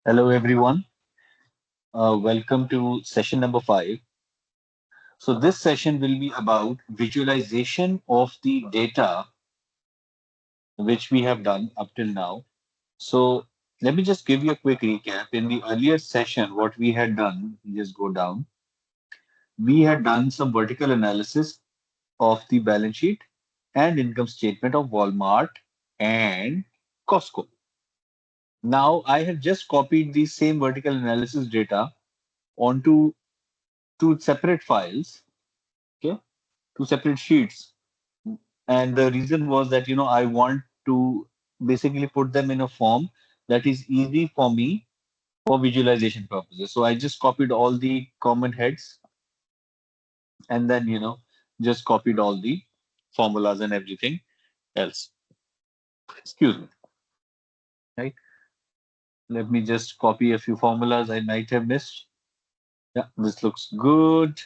Hello, everyone. Welcome to session number 5. So, this session will be about visualization of the data which we have done up till now. So, let me just give you a quick recap. In the earlier session, what we had done, just go down, we had done some vertical analysis of the balance sheet and income statement of Walmart and Costco. Now, I have just copied the same vertical analysis data onto two separate files. Okay, two separate sheets. And the reason was that, I want to basically put them in a form that is easy for me for visualization purposes. So I just copied all the common heads and then, just copied all the formulas and everything else. Excuse me. Right. Let me just copy a few formulas I might have missed. Yeah, this looks good.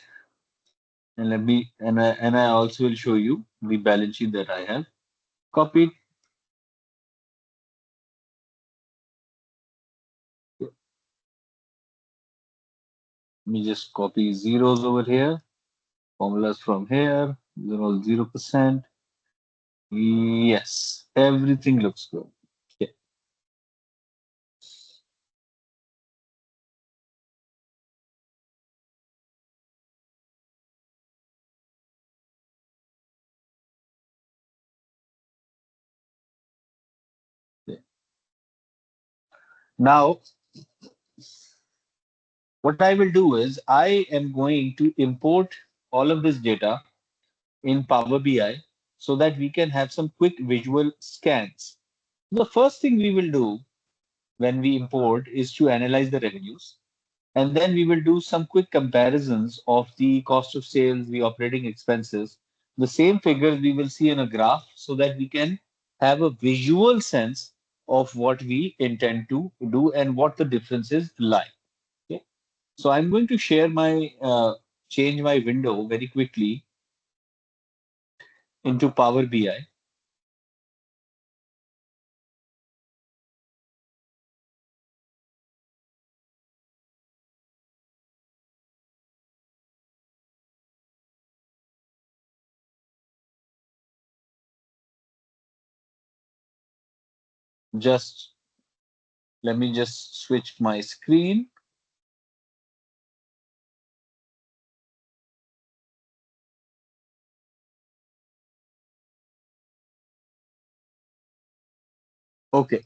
And I also will show you the balance sheet that I have copied. Let me just copy zeros over here, formulas from here. They're all 0%. Yes, everything looks good. Okay. Okay. Now, what I will do is I am going to import all of this data in Power BI so that we can have some quick visual scans. The first thing we will do when we import is to analyze the revenues. And then we will do some quick comparisons of the cost of sales, the operating expenses, the same figures we will see in a graph so that we can have a visual sense of what we intend to do and what the differences lie. Okay. So I'm going to change my window very quickly into Power BI. Just let me just switch my screen. Okay.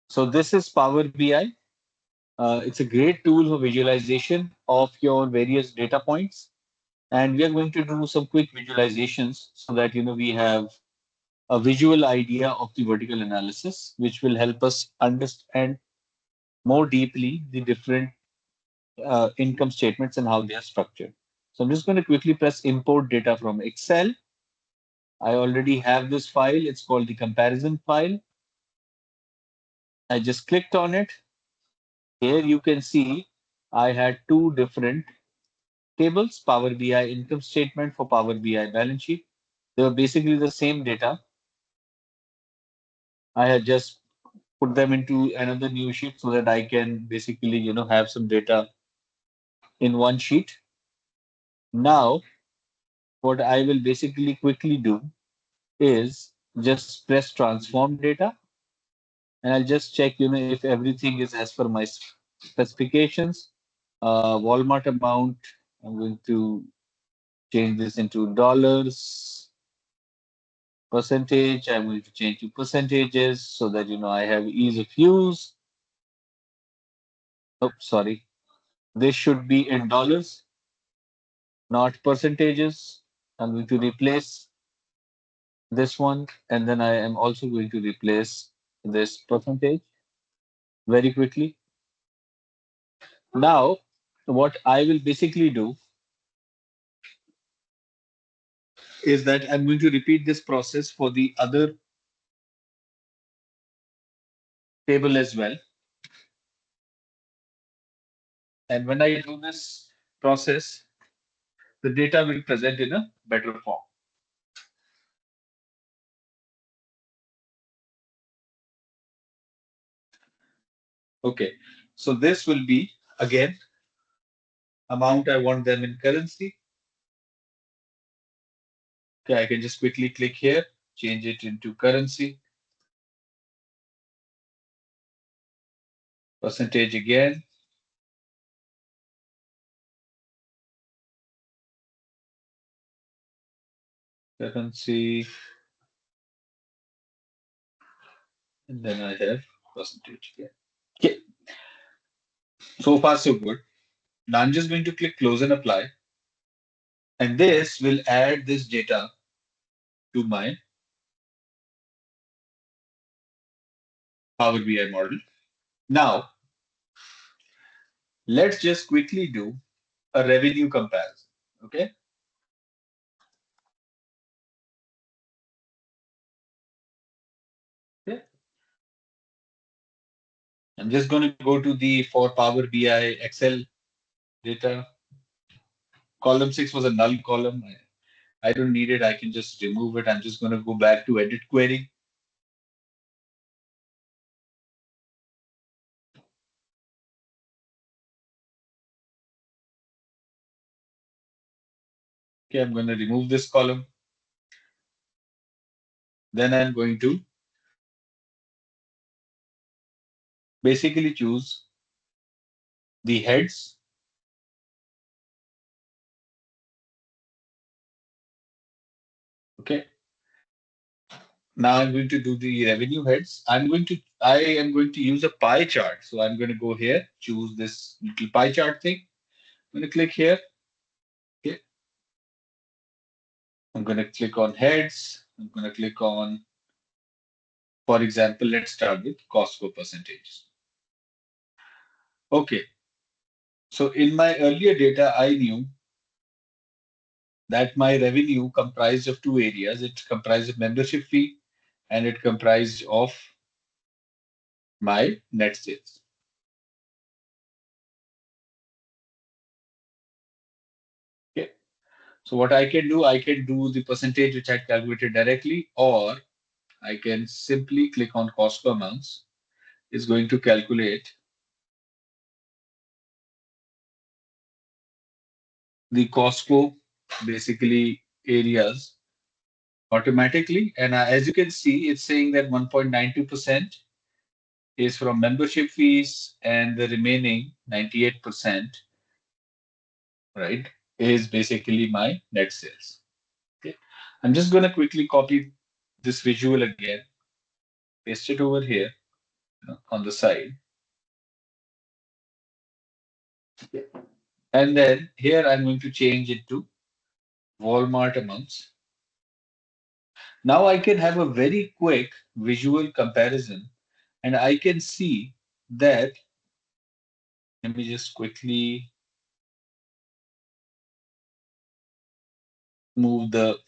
So this is Power BI. It's a great tool for visualization of your various data points. And we are going to do some quick visualizations so that we have a visual idea of the vertical analysis, which will help us understand more deeply the different income statements and how they are structured. So I'm just going to quickly press import data from Excel. I already have this file. It's called the comparison file. I just clicked on it. Here you can see I had two different tables, Power BI income statement for Power BI balance sheet. They were basically the same data. I had just put them into another new sheet so that I can basically, have some data in one sheet. Now, what I will basically quickly do is just press transform data and I'll just check, if everything is as per my specifications. Walmart amount, I'm going to change this into dollars. Percentage, I'm going to change to percentages so that, I have ease of use. Oh, sorry. This should be in dollars, not percentages. I'm going to replace this one, and then I am also going to replace this percentage very quickly. Now, what I will basically do is that I'm going to repeat this process for the other table as well. And when I do this process, the data will present in a better form. Okay, so this will be again amount I want them in currency. Okay, I can just quickly click here, change it into currency, percentage again, currency, and then I have percentage again. Okay, so far so good. Now I'm just going to click close and apply, and this will add this data to my Power BI model. Now, let's just quickly do a revenue comparison. Okay. Yeah. I'm just going to go to the for Power BI Excel data. Column 6 was a null column. I don't need it. I can just remove it. I'm just going to go back to edit query. Okay, I'm going to remove this column. Then I'm going to basically choose the heads. Okay. Now I'm going to do the revenue heads. I am going to use a pie chart. So I'm going to go here, choose this little pie chart thing. I'm going to click here. Okay. I'm going to click on heads. I'm going to click on, for example, let's start with Costco percentages. Okay. So in my earlier data, I knew that my revenue comprised of two areas. It comprised of membership fee and it comprised of my net sales. Okay. So what I can do the percentage which I calculated directly, or I can simply click on Costco amounts. It's going to calculate the Costco basically areas automatically. And as you can see, it's saying that 1.92% is from membership fees and the remaining 98%, right, is basically my net sales. Okay. I'm just going to quickly copy this visual again, paste it over here, on the side. Okay. And then here I'm going to change it to Walmart amounts. Now I can have a very quick visual comparison and I can see that, let me just quickly move the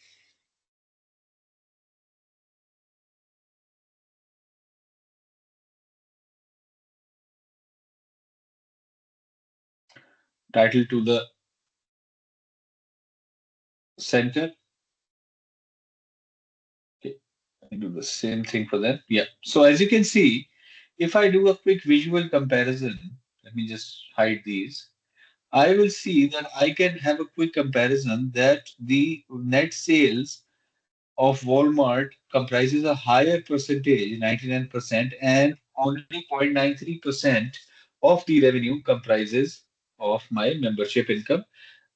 title to the center. Okay. I do the same thing for them. Yeah. So as you can see, if I do a quick visual comparison, let me just hide these. I will see that I can have a quick comparison that the net sales of Walmart comprises a higher percentage, 99%, and only 0.93% of the revenue comprises of my membership income.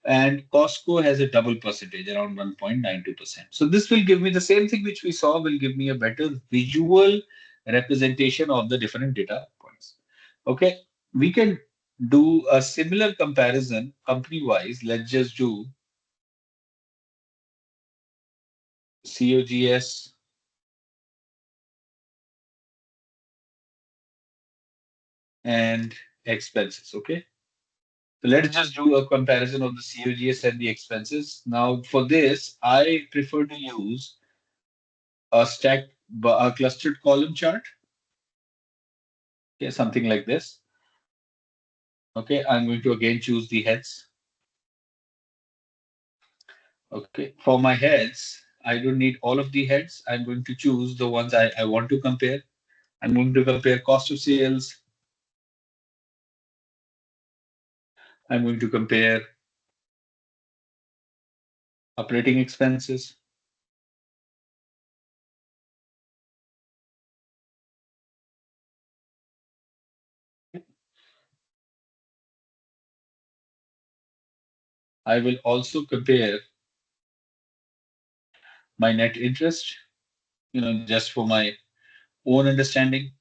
And Costco has a double percentage, around 1.92%. So this will give me the same thing which we saw, will give me a better visual representation of the different data points. Okay, we can do a similar comparison company-wise. Let's just do COGS and expenses. Okay. So let's just do a comparison of the COGS and the expenses. Now, for this, I prefer to use a clustered column chart. Okay, something like this. Okay, I'm going to again choose the heads. Okay, for my heads, I don't need all of the heads. I'm going to choose the ones I want to compare. I'm going to compare cost of sales, I'm going to compare operating expenses. I will also compare my net interest, just for my own understanding.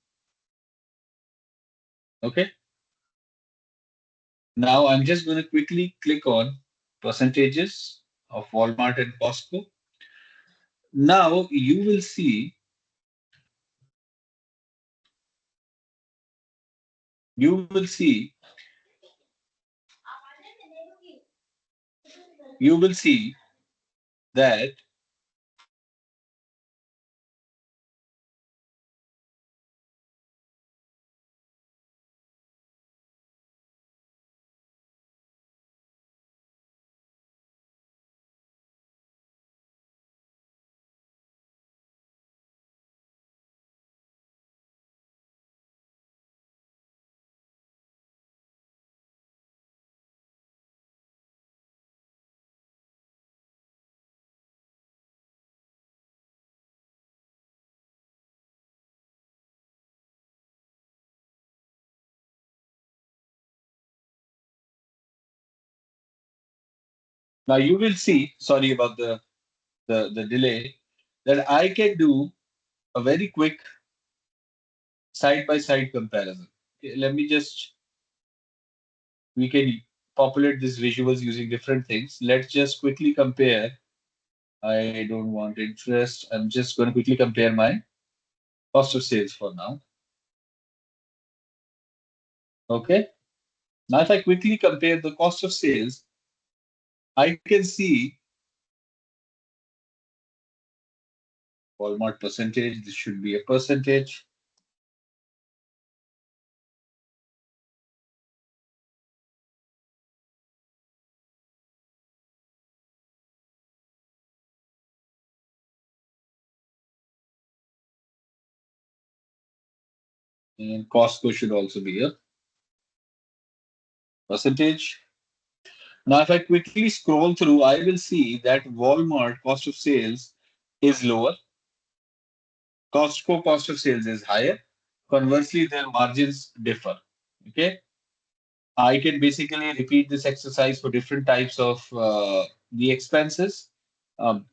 Okay. Now I'm just going to quickly click on percentages of Walmart and Costco. Now you will see, you will see that now you will see, sorry about the delay, that I can do a very quick side by side comparison. Okay, let me just, we can populate these visuals using different things. Let's just quickly compare. I don't want interest. I'm just going to quickly compare my cost of sales for now. Okay. Now, if I quickly compare the cost of sales, I can see Walmart percentage. This should be a percentage. And Costco should also be a percentage. Now, if I quickly scroll through, I will see that Walmart cost of sales is lower. Costco cost of sales is higher. Conversely, their margins differ. Okay. I can basically repeat this exercise for different types of the expenses. Um,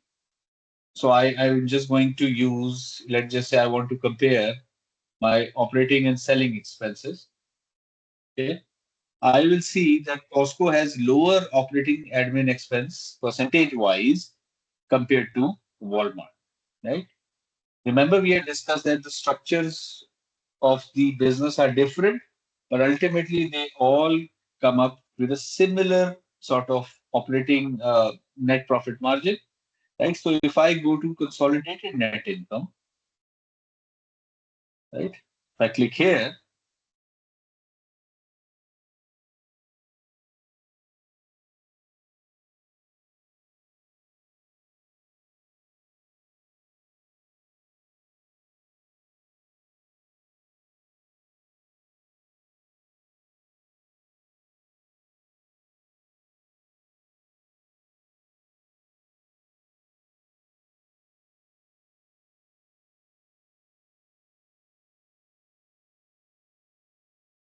I'm just going to use, let's just say I want to compare my operating and selling expenses. Okay. I will see that Costco has lower operating admin expense percentage wise compared to Walmart, right? Remember, we had discussed that the structures of the business are different, but ultimately they all come up with a similar sort of operating net profit margin, right? So if I go to consolidated net income, right? If I click here,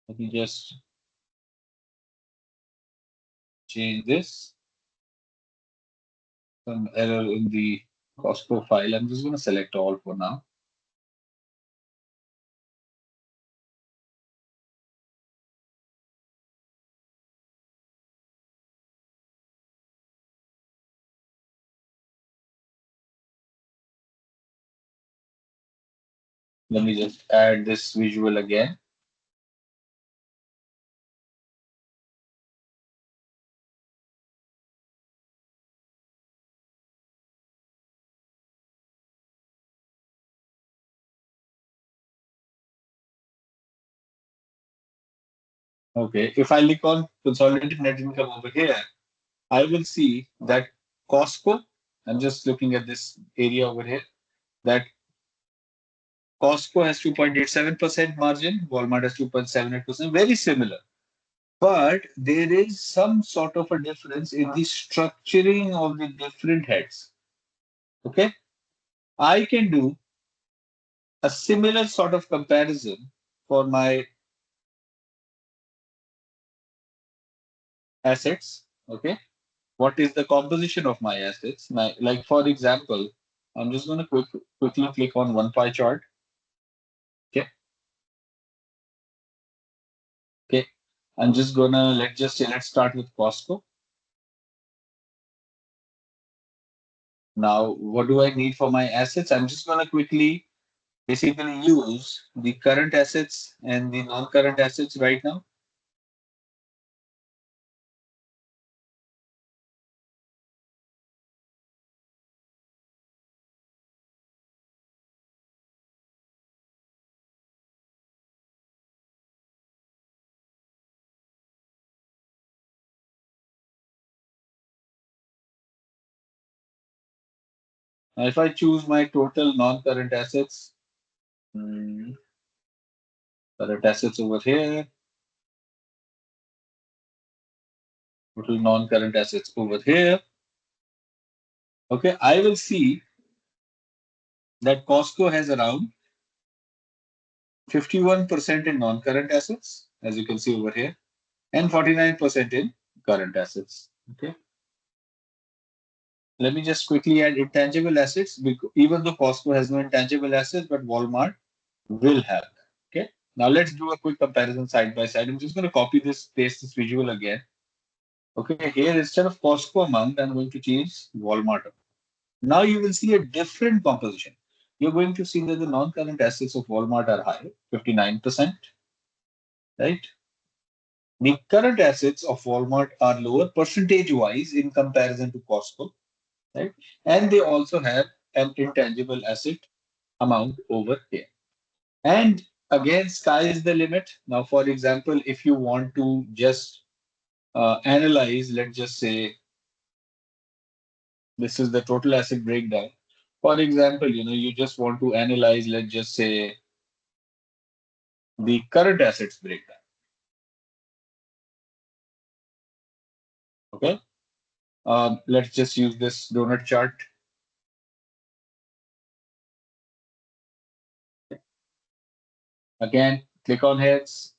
let me just change this. Some error in the Costco file. I'm just going to select all for now. Let me just add this visual again. Okay, if I click on consolidated net income over here, I will see that Costco, I'm just looking at this area over here, that Costco has 2.87% margin, Walmart has 2.78%, very similar. but there is some sort of a difference in the structuring of the different heads. Okay, I can do a similar sort of comparison for my assets. Okay, what is the composition of my assets? Like for example, I'm just going to quickly click on one pie chart. Okay, okay, I'm just gonna let's start with Costco. Now, what do I need for my assets? I'm just gonna quickly basically use the current assets and the non-current assets right now. Now, if I choose my total non-current assets, hmm, current assets over here, total non-current assets over here. Okay, I will see that Costco has around 51% in non-current assets, as you can see over here, and 49% in current assets. Okay, let me just quickly add intangible assets, because even though Costco has no intangible assets, but Walmart will have that. Okay, now let's do a quick comparison side by side. I'm just going to copy this, paste this visual again. Okay, here instead of Costco amount, I'm going to change Walmart amount. Now you will see a different composition. You're going to see that the non-current assets of Walmart are high, 59%, right? The current assets of Walmart are lower percentage-wise in comparison to Costco, right? And they also have an intangible asset amount over here. And again, sky is the limit. Now, for example, if you want to just analyze, let's just say this is the total asset breakdown. For example, you just want to analyze, let's just say the current assets breakdown. Okay. Let's just use this donut chart. Again, click on heads.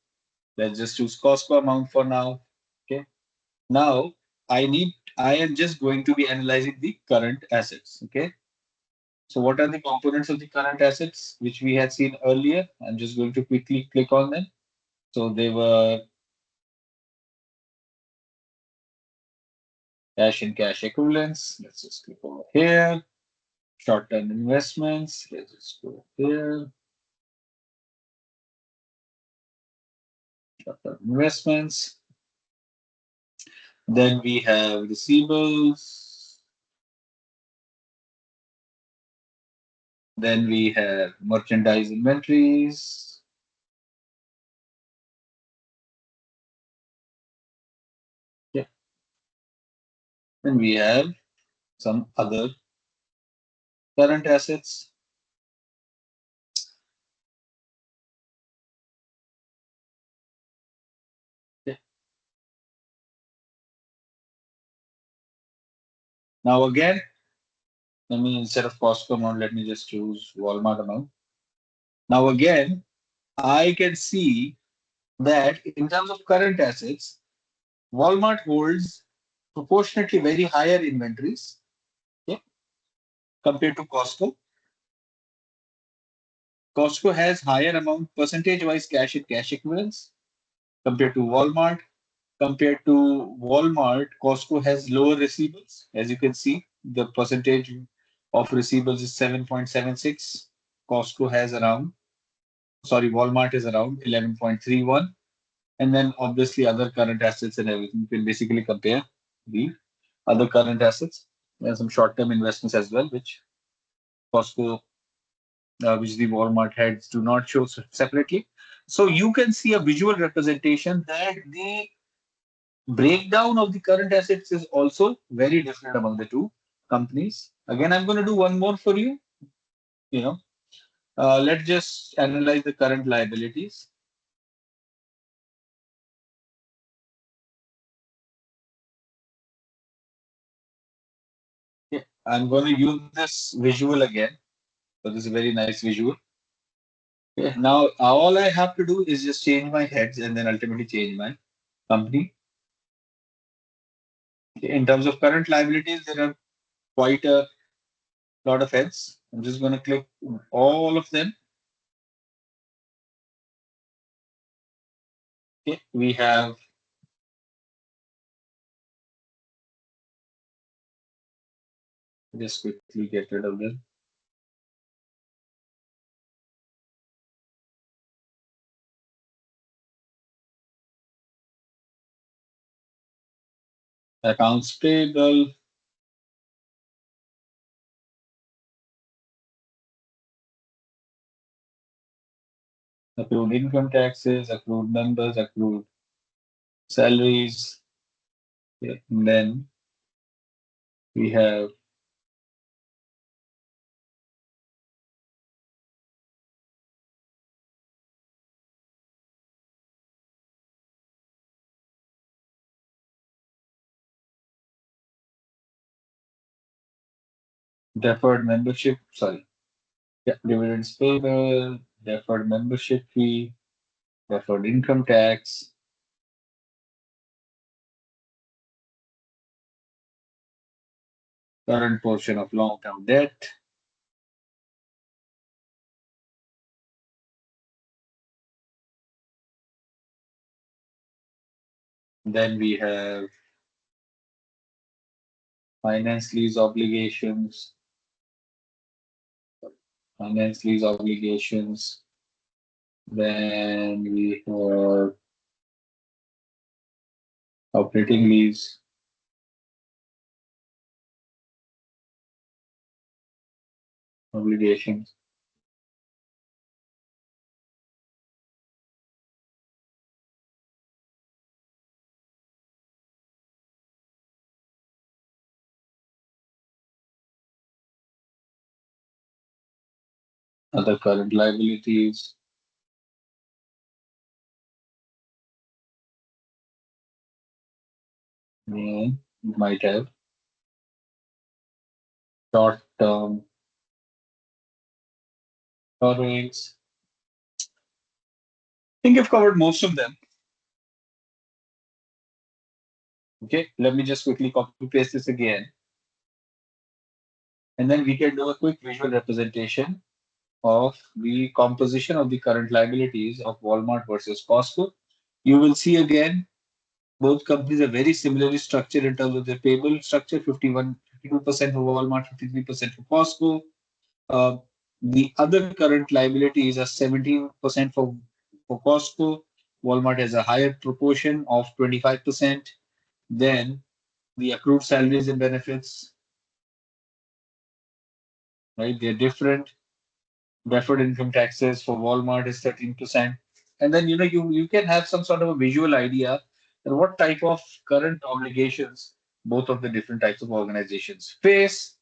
Let's just choose Costco amount for now. Okay. Now I am just going to be analyzing the current assets. Okay. So what are the components of the current assets which we had seen earlier? I'm just going to quickly click on them. So they were cash and cash equivalents. Let's just click over here. Short-term investments. Let's just go here. Short-term investments. Then we have receivables. Then we have merchandise inventories. Yeah. Then we have some other current assets. Yeah. Now again, let me instead of Costco amount, let me just choose Walmart amount. Now again, I can see that in terms of current assets, Walmart holds proportionately very higher inventories, okay, compared to Costco. Costco has higher amount percentage-wise cash and cash equivalents compared to Walmart. Compared to Walmart, Costco has lower receivables. As you can see, the percentage of receivables is 7.76. Costco has around, sorry, Walmart is around 11.31. And then obviously other current assets and everything. You can basically compare the other current assets. There are some short-term investments as well, which Costco, which the Walmart heads do not show separately. So you can see a visual representation that the breakdown of the current assets is also very different among the two companies. Again, I'm going to do one more for you. You know, let's just analyze the current liabilities. I'm going to use this visual again. So this is a very nice visual. Okay. Now all I have to do is just change my heads and then ultimately change my company. Okay. In terms of current liabilities, there are quite a lot of heads. I'm just going to click all of them. Okay. We have just quickly get rid of them. Accounts payable, accrued income taxes, accrued members, accrued salaries. Okay. And then we have deferred membership, sorry, yeah, dividends payable, deferred membership fee, deferred income tax, current portion of long-term debt, then we have finance lease obligations, finance lease obligations, then we have operating lease obligations, other current liabilities, and you might have short-term borrowings. I think I've covered most of them. Okay, let me just quickly copy paste this again, and then we can do a quick visual representation of the composition of the current liabilities of Walmart versus Costco. You will see again, both companies are very similarly structured in terms of their payable structure, 52% for Walmart, 53% for Costco. Uh, the other current liabilities are 17% for Costco. Walmart has a higher proportion of 25%. Then the accrued salaries and benefits, right? They're different. Deferred income taxes for Walmart is 13%. And then you can have some sort of a visual idea that what type of current obligations both of the different types of organizations face.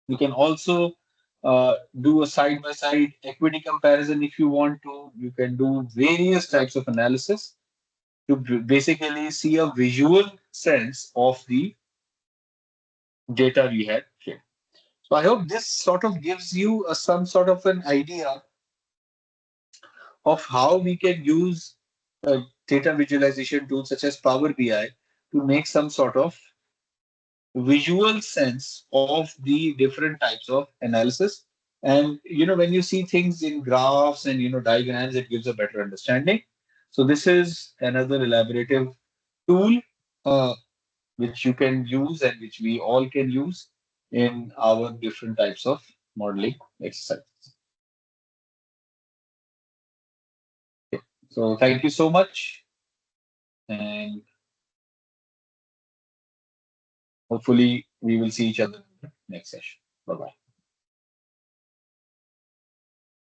You can also do a side by side equity comparison if you want to. You can do various types of analysis to basically see a visual sense of the data we had shared. So I hope this sort of gives you some sort of an idea of how we can use data visualization tools such as Power BI to make some sort of visual sense of the different types of analysis. And when you see things in graphs and diagrams, it gives a better understanding. So this is another elaborative tool uh, which you can use and which we all can use in our different types of modeling exercises. So thank you so much, and hopefully we will see each other in the next session. Bye bye.